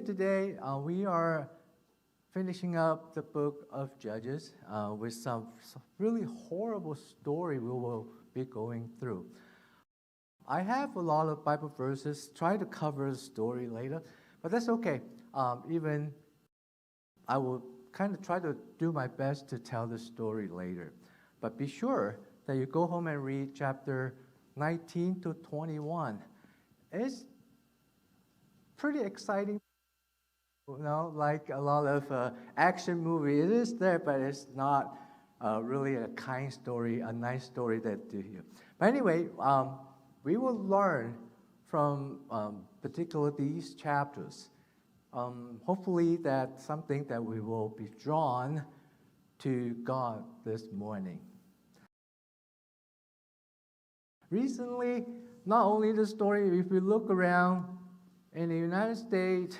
here today, we are finishing up the book of Judges with some really horrible story we will be going through. I have a lot of Bible verses, try to cover the story later, but that's okay. Even I will kind of try to do my best to tell the story later. But be sure that you go home and read chapter 19 to 21. It's pretty exciting, like a lot of action movie. It is there, but it's not really a kind story, a nice story that you hear. But anyway, we will learn from particularly these chapters. Hopefully that's something that we will be drawn to God this morning. Recently, not only the story, if we look around in the United States,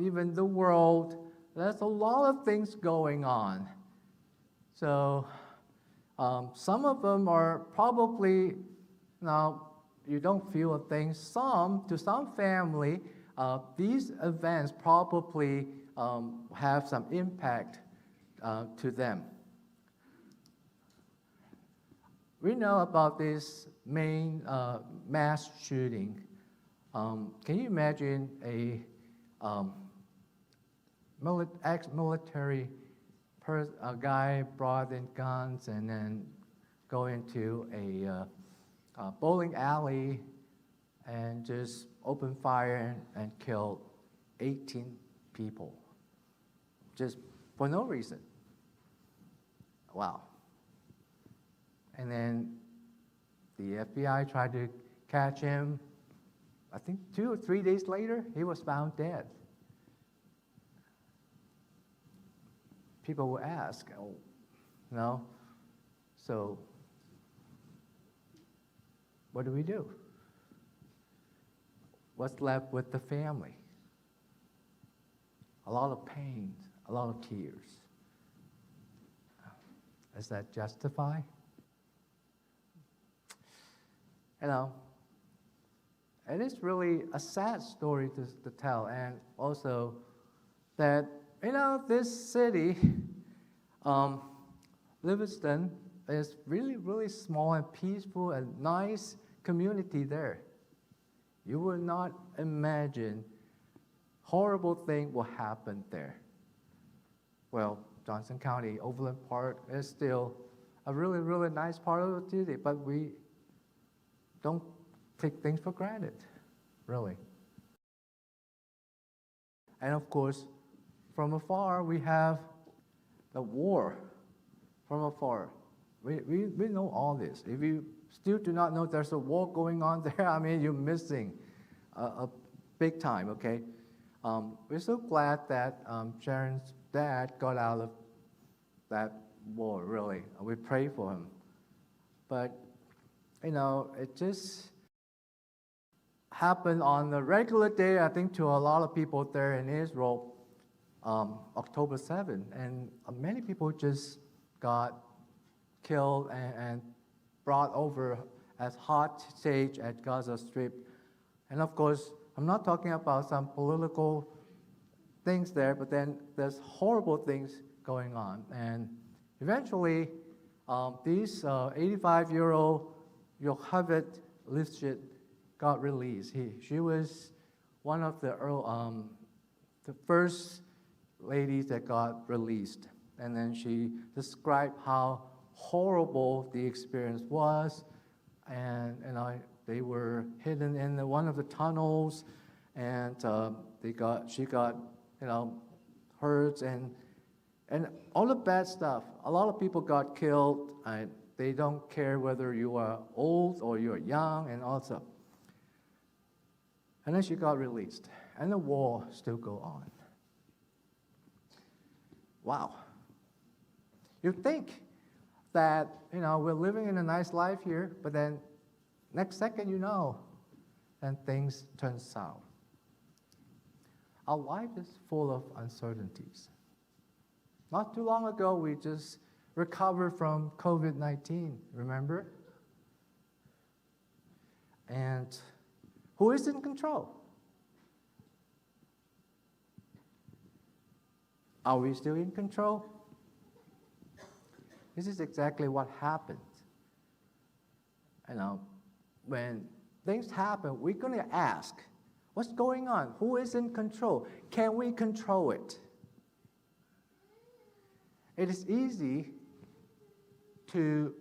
even the world, there's a lot of things going on. So some of them are probably, now you don't feel a thing. To some family, these events probably have some impact to them. We know about this main mass shooting. Can you imagine a ex-military a guy brought in guns and then go into a bowling alley and just open fire and kill 18 people, just for no reason? Wow. And then the FBI tried to catch him. I think 2 or 3 days later, he was found dead. People will ask, so what do we do? What's left with the family? A lot of pain, a lot of tears. Is that justified? It is really a sad story to tell, and also that, this city, Livingston, is really, really small and peaceful and nice community there. You would not imagine horrible thing will happen there. Well, Johnson County, Overland Park is still a really, really nice part of the city, but we don't take things for granted, really. And of course, from afar, we have the war. From afar, we know all this. If you still do not know there's a war going on there, you're missing a big time, okay? We're so glad that Sharon's dad got out of that war, really. We pray for him. But, it just happened on a regular day, I think, to a lot of people there in Israel, October 7th. And many people just got killed and brought over as hostage at Gaza Strip. And of course, I'm not talking about some political things there, but then there's horrible things going on. And eventually, this 85-year-old Yocheved Lifshitz got released. She was one of the first ladies that got released. And then she described how horrible the experience was. And they were hidden in one of the tunnels, and she got hurt and all the bad stuff. A lot of people got killed. They don't care whether you are old or you're young, and also. And then she got released, and the war still go on. Wow. You think that, we're living in a nice life here, but then next second, and things turn south. Our life is full of uncertainties. Not too long ago, we just recovered from COVID-19, remember? And who is in control? Are we still in control? This is exactly what happens. When things happen, we're going to ask, what's going on? Who is in control? Can we control it? It is easy to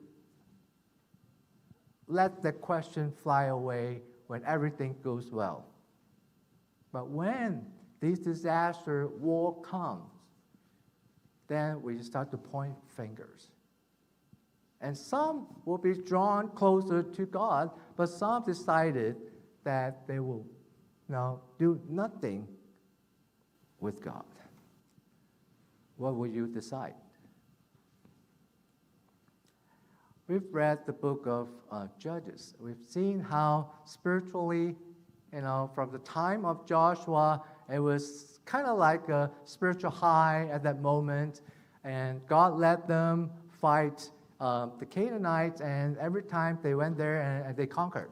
let the question fly away when everything goes well. But when this disaster, war comes, then we start to point fingers. And some will be drawn closer to God, but some decided that they will do nothing with God. What will you decide? We've read the book of Judges. We've seen how spiritually, from the time of Joshua, it was kind of like a spiritual high at that moment, and God let them fight the Canaanites, and every time they went there and they conquered.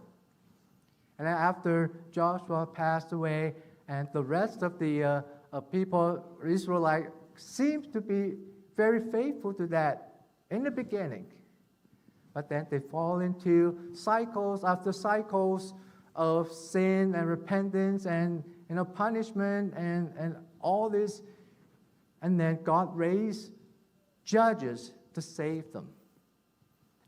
And then after Joshua passed away, and the rest of the people, Israelite, seems to be very faithful to that in the beginning. But then they fall into cycles after cycles of sin and repentance and punishment and all this. And then God raised judges to save them.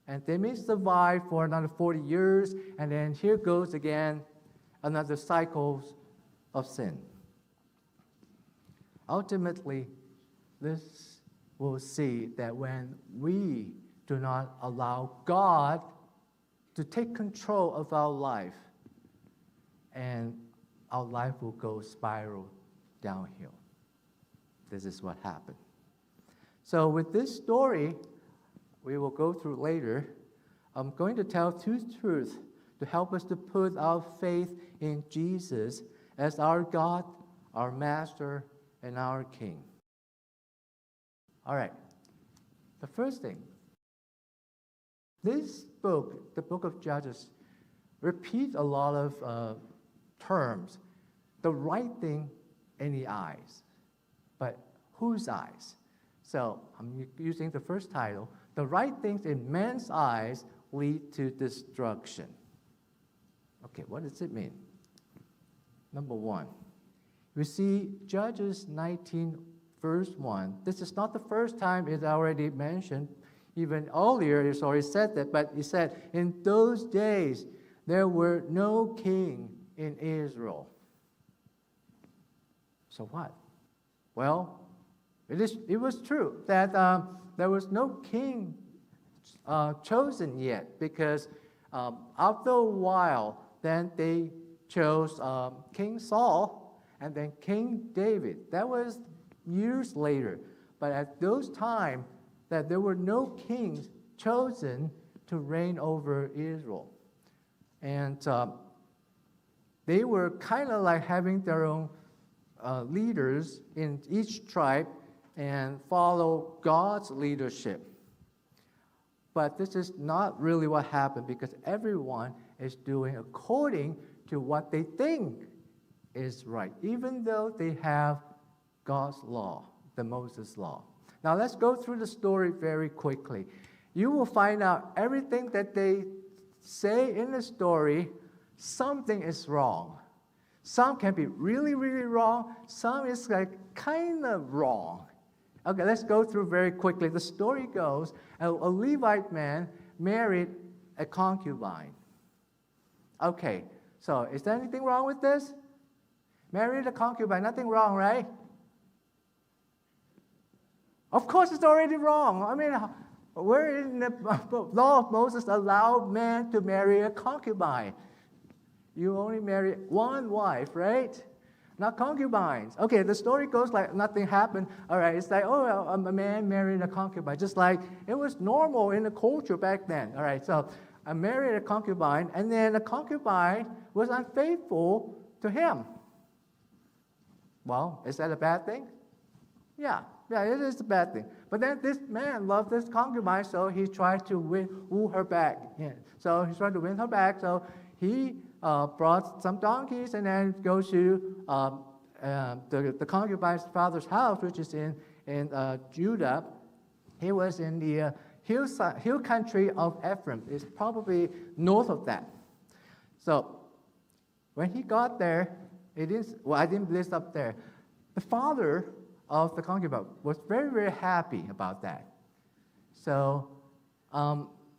And they may survive for another 40 years, and then here goes again another cycle of sin. Ultimately, this will see that when we do not allow God to take control of our life, and our life will go spiral downhill. This is what happened. So with this story, we will go through later, I'm going to tell two truths to help us to put our faith in Jesus as our God, our Master, and our King. All right. The first thing, this book, the book of Judges, repeats a lot of terms. The right thing in the eyes. But whose eyes? So I'm using the first title. The right things in man's eyes lead to destruction. Okay, what does it mean? Number one, we see Judges 19, verse 1. This is not the first time it's already mentioned. Even earlier, it's already said that, but it said, in those days, there were no king in Israel. So what? Well, it was true that there was no king chosen yet, because after a while, then they chose King Saul and then King David. That was years later. But at those times, that there were no kings chosen to reign over Israel. And they were kind of like having their own leaders in each tribe and follow God's leadership. But this is not really what happened, because everyone is doing according to what they think is right, even though they have God's law, the Moses law. Now let's go through the story very quickly. You will find out everything that they say in the story, something is wrong. Some can be really, really wrong. Some is like kind of wrong. Okay, let's go through very quickly. The story goes, a Levite man married a concubine. Okay, so is there anything wrong with this? Married a concubine, nothing wrong, right? Of course it's already wrong. I mean, where in the law of Moses allow man to marry a concubine? You only marry one wife, right? Not concubines. Okay, the story goes like nothing happened. All right, it's like, oh, a man married a concubine, just like it was normal in the culture back then. All right, so I married a concubine, and then the concubine was unfaithful to him. Well, is that a bad thing? Yeah, it is a bad thing. But then this man loved this concubine, so he tried to woo her back. Yeah. So he tried to win her back, so he brought some donkeys and then goes to the concubine's father's house, which is in in Judah. He was in the hill country of Ephraim. It's probably north of that. So when he got there, I didn't list up there. The father of the concubine was very, very happy about that. So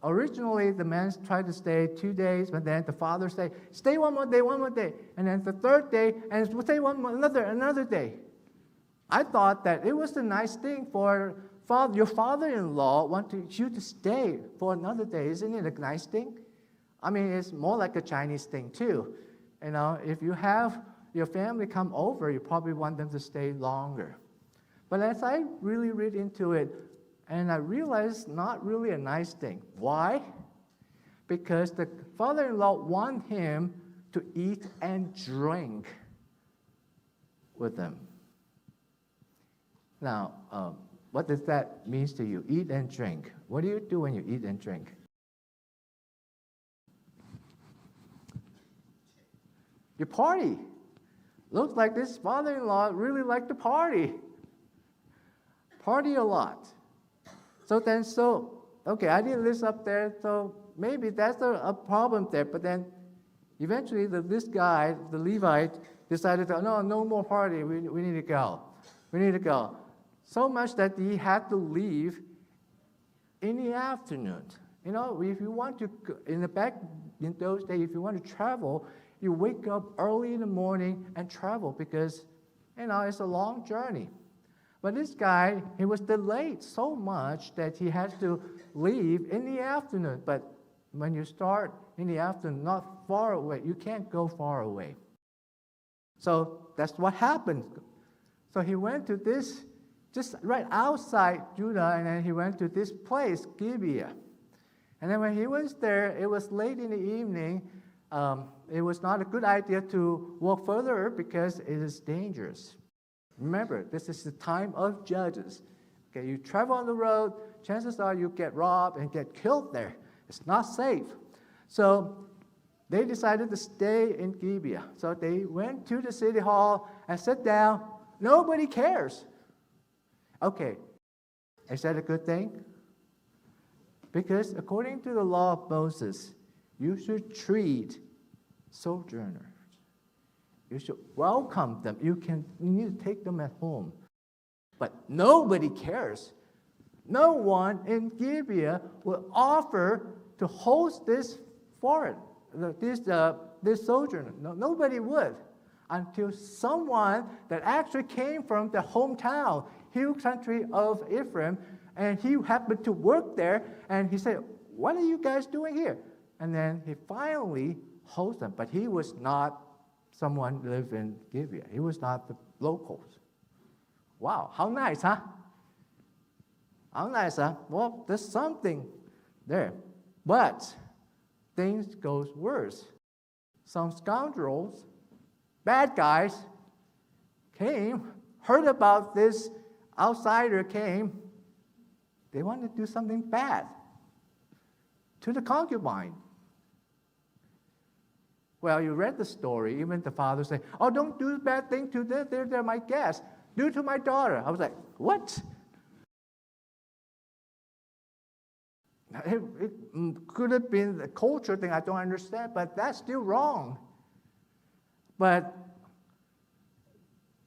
originally the man tried to stay 2 days, but then the father said, stay one more day. And then the third day, and stay another day. I thought that it was a nice thing for your father-in-law wanted you to stay for another day. Isn't it a nice thing? I mean, it's more like a Chinese thing too. You know, if you have your family come over, you probably want them to stay longer. But as I really read into it, and I realized not really a nice thing. Why? Because the father-in-law wanted him to eat and drink with them. Now, what does that mean to you? Eat and drink. What do you do when you eat and drink? You party. Looks like this father-in-law really liked to party. Party a lot. Okay, I didn't list up there, so maybe that's a problem there. But then eventually this guy, the Levite, decided, no more party. We need to go. We need to go. So much that he had to leave in the afternoon. You know, if you want to, in those days, if you want to travel, you wake up early in the morning and travel because, it's a long journey. But this guy, he was delayed so much that he had to leave in the afternoon. But when you start in the afternoon, not far away, you can't go far away. So that's what happened. So he went to this, just right outside Judah, and then he went to this place, Gibeah. And then when he was there, it was late in the evening. It was not a good idea to walk further because it is dangerous. Remember, this is the time of judges. Okay, you travel on the road, chances are you get robbed and get killed there. It's not safe. So they decided to stay in Gibeah. So they went to the city hall and sat down. Nobody cares. Okay, is that a good thing? Because according to the law of Moses, you should treat sojourners. You should welcome them. You need to take them at home. But nobody cares. No one in Gibeah will offer to host this foreign, this sojourner. No, nobody would until someone that actually came from the hometown, hill country of Ephraim, and he happened to work there, and he said, what are you guys doing here? And then he finally hosted them, but he was not someone who lived in Gibeah. He was not the locals. Wow, how nice, huh? How nice, huh? Well, there's something there. But things goes worse. Some scoundrels, bad guys, came, heard about this outsider came. They wanted to do something bad to the concubine. Well, you read the story. Even the father said, don't do bad thing to them. They're my guests. Do it to my daughter. I was like, what? It could have been the culture thing I don't understand, but that's still wrong. But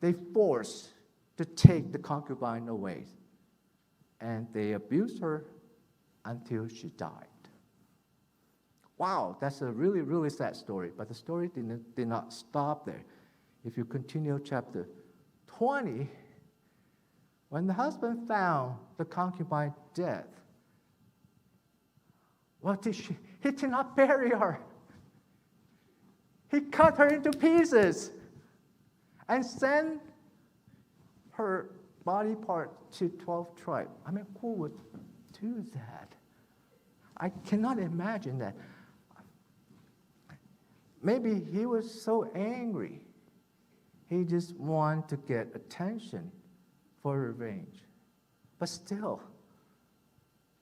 they forced to take the concubine away. And they abused her until she died. Wow, that's a really, really sad story. But the story did not stop there. If you continue chapter 20, when the husband found the concubine dead, what did he did not bury her. He cut her into pieces and sent her body part to 12 tribes. I mean, who would do that? I cannot imagine that. Maybe he was so angry, he just wanted to get attention for revenge. But still,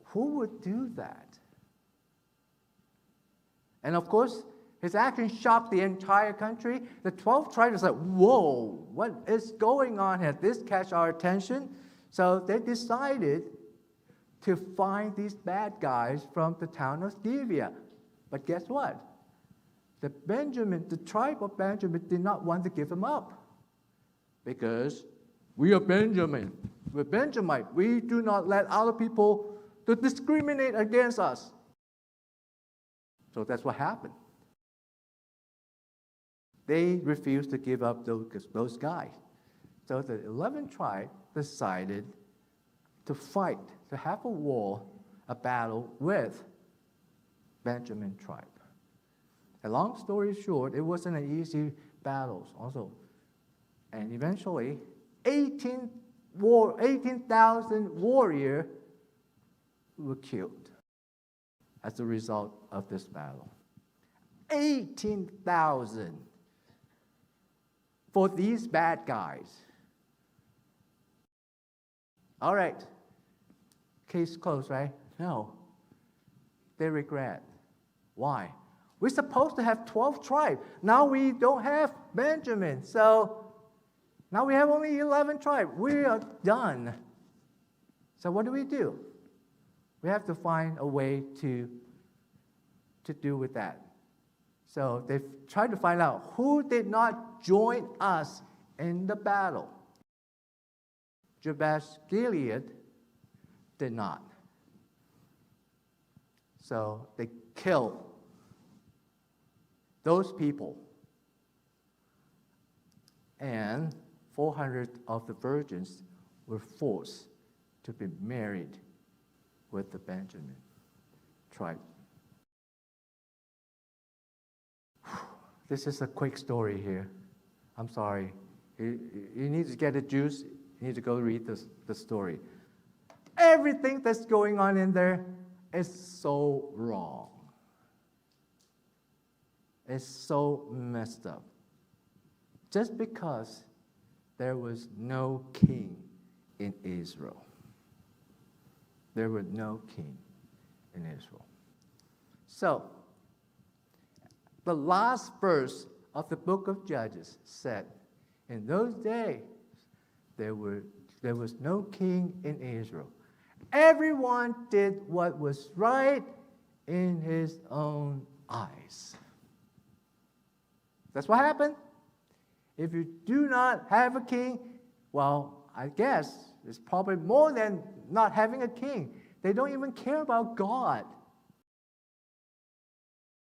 who would do that? And of course, his action shocked the entire country. The 12 tribes was like, whoa, what is going on here? This catch our attention. So they decided to find these bad guys from the town of Gibeah. But guess what? The tribe of Benjamin did not want to give them up. Because we are Benjamin. We're Benjamite. We do not let other people to discriminate against us. So that's what happened. They refused to give up those guys. So the 11th tribe decided to fight, to have a war, a battle with Benjamin tribe. A long story short, it wasn't an easy battle also. And eventually, 18,000 warriors were killed as a result of this battle. 18,000 for these bad guys. All right, case closed, right? No, they regret. Why? We're supposed to have 12 tribes. Now we don't have Benjamin, so now we have only 11 tribes. We are done. So what do? We have to find a way to deal with that. So they've tried to find out who did not join us in the battle. Jabesh Gilead did not. So they killed those people. And 400 of the virgins were forced to be married with the Benjamin tribe. This is a quick story here. I'm sorry. You need to get the juice. You need to go read the story. Everything that's going on in there is so wrong. It's so messed up. Just because there was no king in Israel. There was no king in Israel. So, the last verse of the book of Judges said, in those days, there was no king in Israel. Everyone did what was right in his own eyes. That's what happened. If you do not have a king, well, I guess it's probably more than not having a king. They don't even care about God.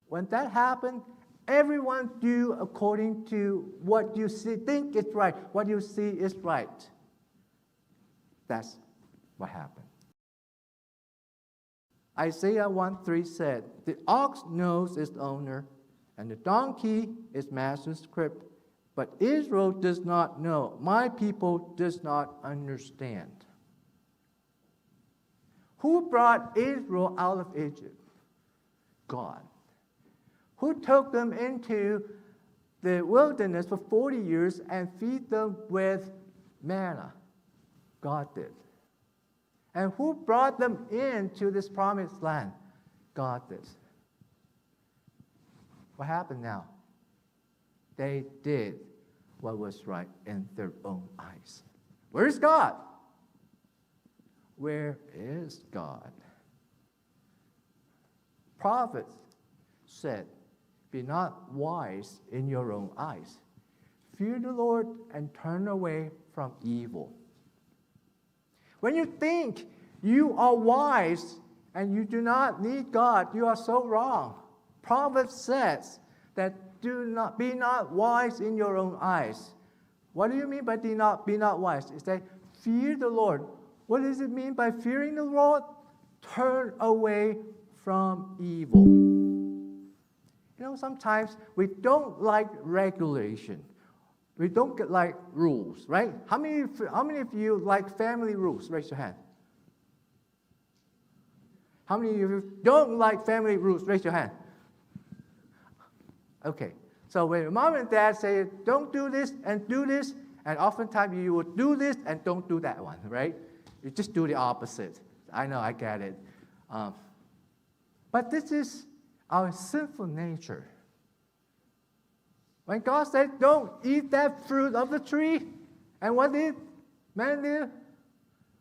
When that happened, everyone do according to what you think is right, what you see is right. That's what happened. Isaiah 1:3 said, "The ox knows its owner, and the donkey its master's crib, but Israel does not know. My people does not understand." Who brought Israel out of Egypt? God. Who took them into the wilderness for 40 years and feed them with manna? God did. And who brought them into this promised land? God did. What happened now? They did what was right in their own eyes. Where is God? Where is God? Prophets said, "Be not wise in your own eyes. Fear the Lord and turn away from evil." When you think you are wise and you do not need God, you are so wrong. Proverbs says that be not wise in your own eyes. What do you mean by be not wise? It's that fear the Lord. What does it mean by fearing the Lord? Turn away from evil. Sometimes we don't like regulation. We don't like rules, right? How many of you like family rules? Raise your hand. How many of you don't like family rules? Raise your hand. Okay. So when your mom and dad say, "Don't do this," and oftentimes you will do this and don't do that one, right? You just do the opposite. I know, I get it. But this is our sinful nature. When God said, "Don't eat that fruit of the tree," and what did man do?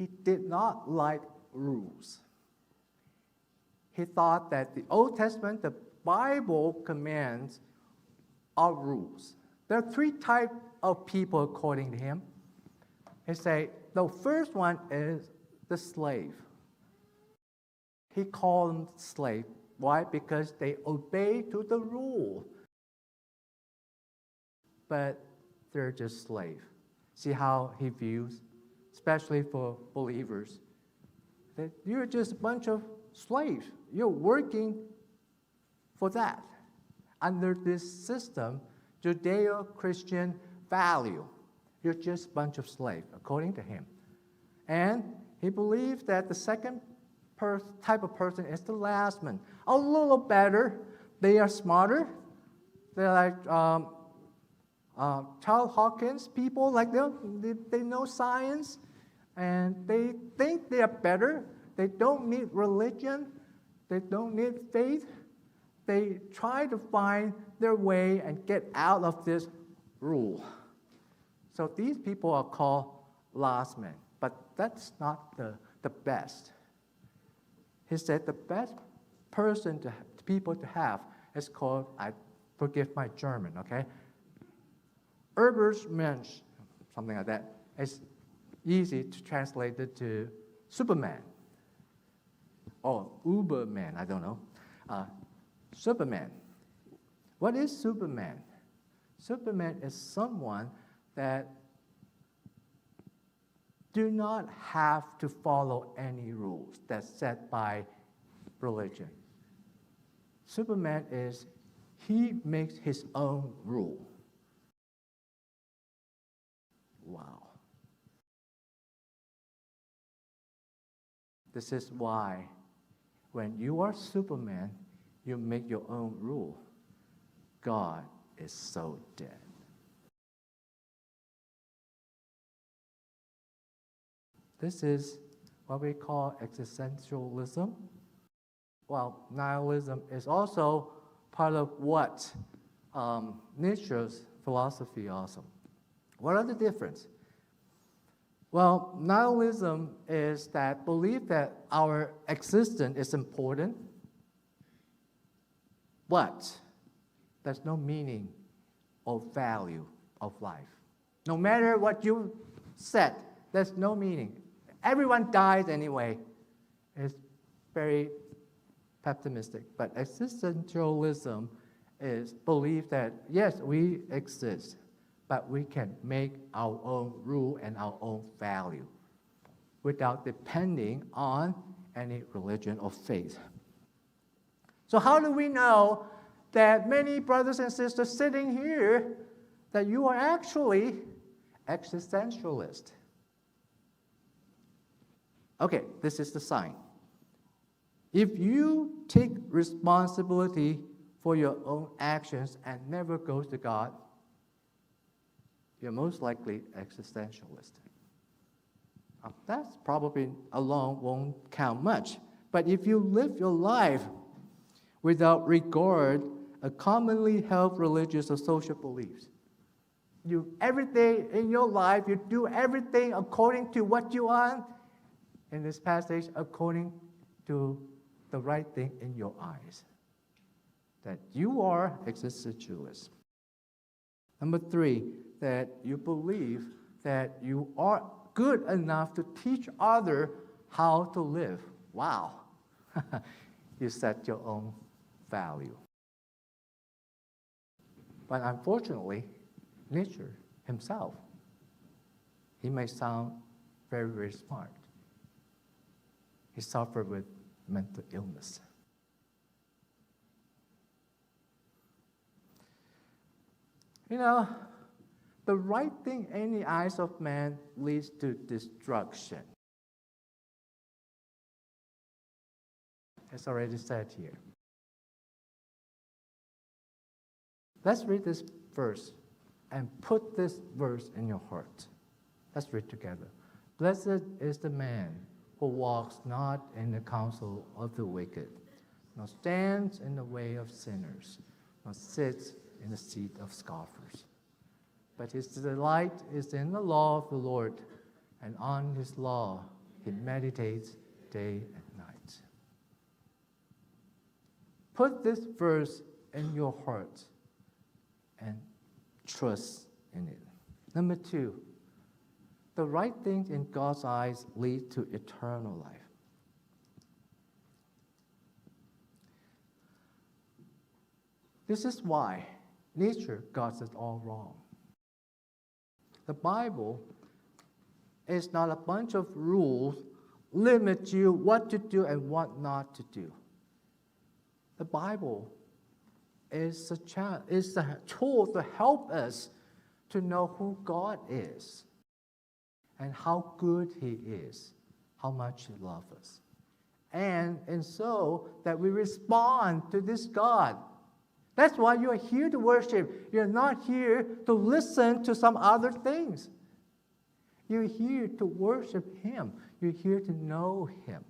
he did not like rules. He thought that the Old Testament, the Bible commands are rules. There are three types of people according to him. He said, the first one is the slave. He called them slave. Why? Because they obey to the rule. But they're just slave. See how he views, especially for believers, that you're just a bunch of slaves. You're working for that. Under this system, Judeo-Christian value, you're just a bunch of slaves, according to him. And he believed that the second type of person is the last one. A little better. They are smarter. They're like Charles Hawkins people, like they know science, and they think they are better. They don't need religion. They don't need faith. They try to find their way and get out of this rule. So these people are called last men, but that's not the best. He said the best person people to have is called, I forgive my German, okay? Übermensch, something like that. It's easy to translate it to Superman. Or Uberman, I don't know. Superman. What is Superman? Superman is someone that do not have to follow any rules that's set by religion. Superman is, he makes his own rule. Wow. This is why when you are Superman, you make your own rule. God is so dead. This is what we call existentialism. Well, nihilism is also part of what Nietzsche's philosophy also. What are the differences? Well, nihilism is that belief that our existence is important, but there's no meaning or value of life. No matter what you said, there's no meaning. Everyone dies anyway. It's very pessimistic. But existentialism is belief that, yes, we exist, but we can make our own rule and our own value without depending on any religion or faith. So how do we know that many brothers and sisters sitting here, that you are actually existentialist? Okay, this is the sign. If you take responsibility for your own actions and never go to God, you're most likely existentialist. That's probably alone won't count much. But if you live your life without regard a commonly held religious or social beliefs, you every day in your life, you do everything according to what you want, in this passage, according to the right thing in your eyes, that you are existentialist. Number 3, that you believe that you are good enough to teach others how to live. Wow. You set your own value. But unfortunately, Nietzsche himself, he may sound very, very smart. He suffered with mental illness. You know, the right thing in the eyes of man leads to destruction. It's already said here. Let's read this verse and put this verse in your heart. Let's read together. Blessed is the man who walks not in the counsel of the wicked, nor stands in the way of sinners, nor sits in the seat of scoffers. But his delight is in the law of the Lord, and on his law he meditates day and night. Put this verse in your heart and trust in it. Number 2, the right things in God's eyes lead to eternal life. This is why nature got it all wrong. The Bible is not a bunch of rules limit you what to do and what not to do. The Bible is a tool to help us to know who God is and how good He is, how much He loves us. And so that we respond to this God. That's why you are here to worship. You're not here to listen to some other things. You're here to worship Him. You're here to know Him.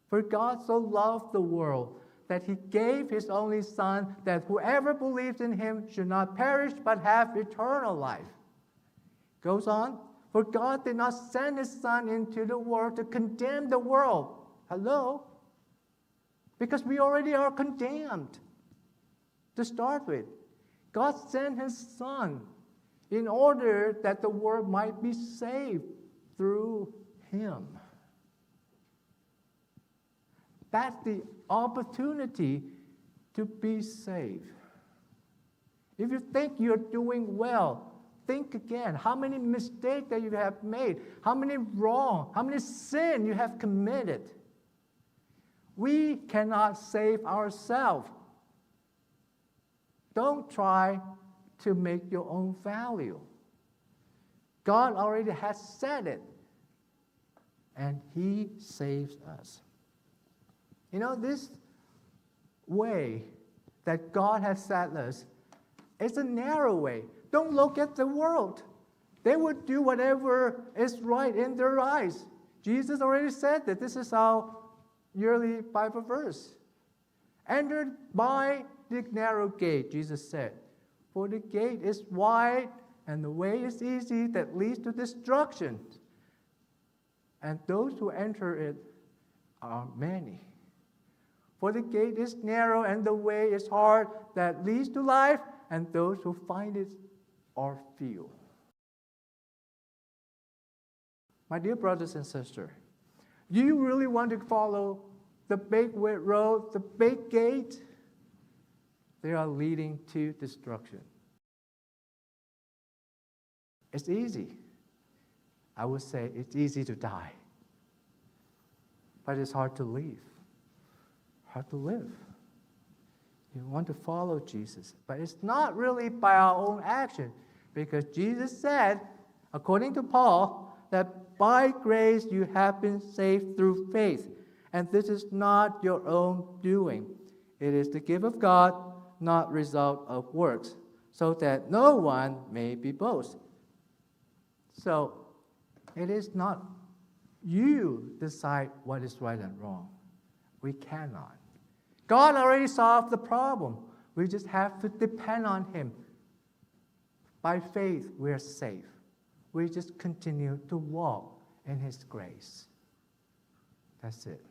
For God so loved the world that He gave His only Son, that whoever believes in Him should not perish but have eternal life. Goes on, for God did not send His Son into the world to condemn the world. Hello? Because we already are condemned. To start with, God sent His Son in order that the world might be saved through Him. That's the opportunity to be saved. If you think you're doing well, think again. How many mistakes that you have made? How many wrong? How many sin you have committed? We cannot save ourselves. Don't try to make your own value. God already has said it, and He saves us. You know, this way that God has set us is a narrow way. Don't look at the world. They would do whatever is right in their eyes. Jesus already said that. This is our yearly Bible verse. Entered by the narrow gate, Jesus said, for the gate is wide and the way is easy that leads to destruction. And those who enter it are many. For the gate is narrow and the way is hard that leads to life, and those who find it are few. My dear brothers and sisters, do you really want to follow the big road, the big gate? They are leading to destruction. It's easy. I would say it's easy to die. But it's hard to leave. Hard to live. You want to follow Jesus. But it's not really by our own action. Because Jesus said, according to Paul, that by grace you have been saved through faith. And this is not your own doing. It is the gift of God, not result of works, so that no one may be boast. So, it is not you decide what is right and wrong. We cannot. God already solved the problem. We just have to depend on Him. By faith, we are safe. We just continue to walk in His grace. That's it.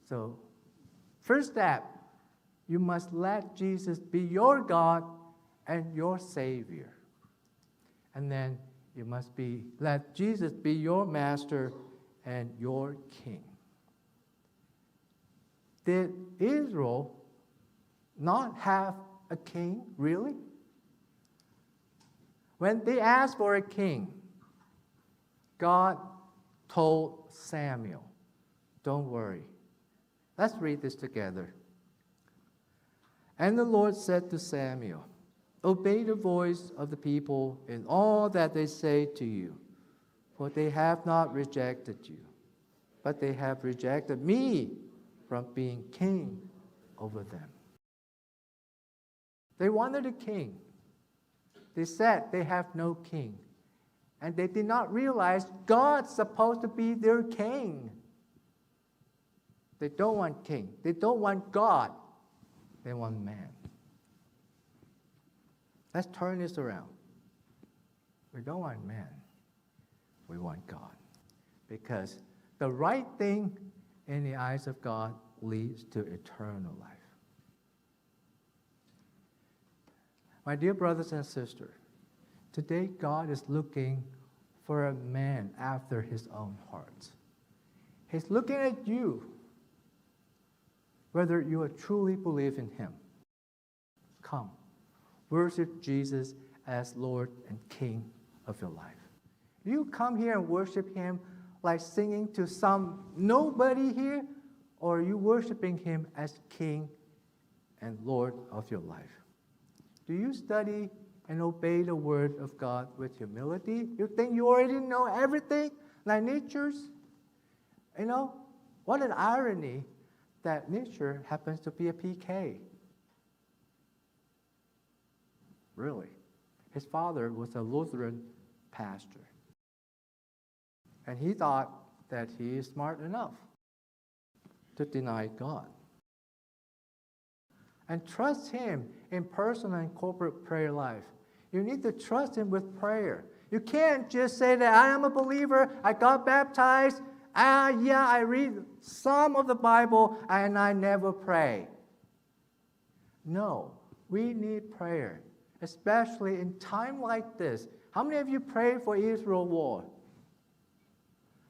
So, first step, you must let Jesus be your God and your Savior. And then you must let Jesus be your master and your king. Did Israel not have a king, really? When they asked for a king, God told Samuel, don't worry. Let's read this together. And the Lord said to Samuel, obey the voice of the people in all that they say to you, for they have not rejected you, but they have rejected me from being king over them. They wanted a king. They said they have no king. And they did not realize God's supposed to be their king. They don't want king. They don't want God. They want man. Let's turn this around. We don't want man. We want God. because the right thing in the eyes of God leads to eternal life. My dear brothers and sisters, today God is looking for a man after his own heart. He's looking at you, whether you truly believe in him. Come, worship Jesus as Lord and King of your life. You come here and worship him like singing to some nobody here, or are you worshiping him as King and Lord of your life? Do you study and obey the word of God with humility? You think you already know everything, like nature's? You know, what an irony that nature happens to be a PK. Really. His father was a Lutheran pastor. And he thought that he is smart enough to deny God. And trust him in personal and corporate prayer life. You need to trust him with prayer. You can't just say that I am a believer, I got baptized, I read some of the Bible, and I never pray. No, we need prayer, especially in time like this. How many of you prayed for Israel war?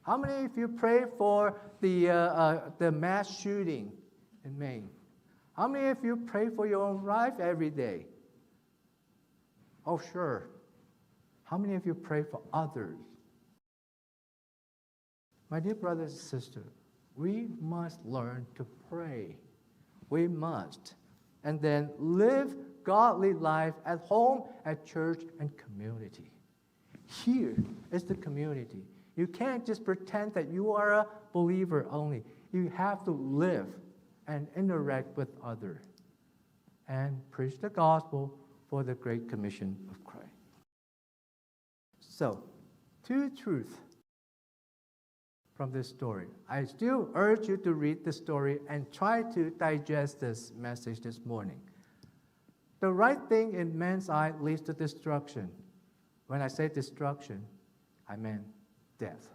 How many of you prayed for the mass shooting in Maine? How many of you pray for your own life every day? Oh, sure. How many of you pray for others? My dear brothers and sisters, we must learn to pray. We must. And then live godly life at home, at church, and community. Here is the community. You can't just pretend that you are a believer only. You have to live and interact with others and preach the gospel for the Great Commission of Christ. So, two truths from this story. I still urge you to read the story and try to digest this message this morning. The right thing in man's eye leads to destruction. When I say destruction, I mean death.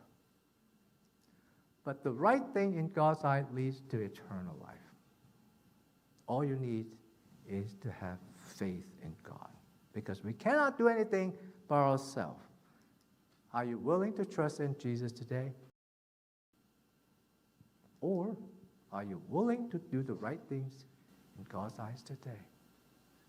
But the right thing in God's eye leads to eternal life. All you need is to have faith in God, because we cannot do anything by ourselves. Are you willing to trust in Jesus today? Or are you willing to do the right things in God's eyes today?